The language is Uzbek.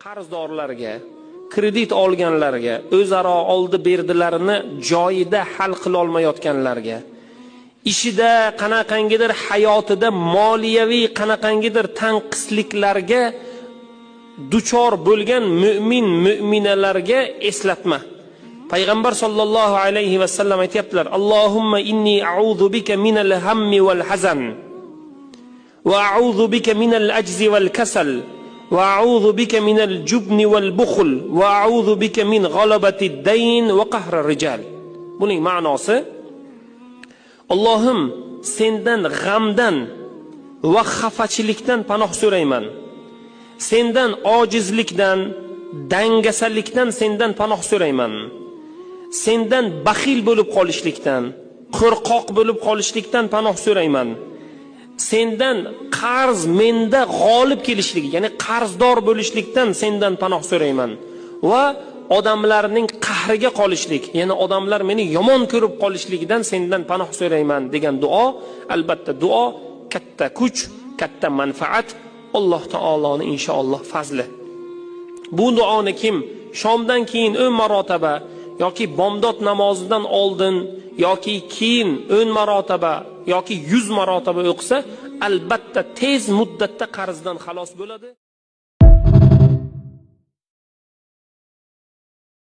qarzdorlarga, kredit olganlarga, o'zaro oldi berdilarini joyida hal qila olmayotganlarga, ishida qanaqangidir hayotida moliyaviy qanaqangidir tanqisliklarga duchor bo'lgan mu'minalarga eslatma. Payg'ambar sollallohu alayhi va sallam aytibdilar: Allohumma inni a'udhu bika minal hammi wal hazan va a'udhu bika minal ajzi wal kasal va a'udhu bika minal jubni wal bukhl va a'udhu bika min ghalabati ad-dayn va qahri rijal. Buning ma'nosi: Allohim, sendan g'amdan va xafachilikdan panoh so'rayman. Sendan ojizlikdan, dangasalikdan sendan panoh so'rayman. Sendan baxil bo'lib qolishlikdan, qo'rqoq bo'lib qolishlikdan panoh so'rayman. Sendan qarz menda g'olib kelishligi, ya'ni qarzdor bo'lishlikdan sendan panoh so'rayman. Va odamlarning qahriga qolishlik, ya'ni odamlar meni yomon ko'rib qolishligidan sendan panoh so'rayman degan duo, albatta duo katta kuch, katta manfaat, Alloh taoloning inshaalloh fazli. Bu duoni kim shomdan keyin 10 marotaba yoki bomdod namozidan oldin yoki keyin 10 marotaba yoki 100 marotaba o'qisa, albatta tez muddatda qarzdan xalos bo'ladi.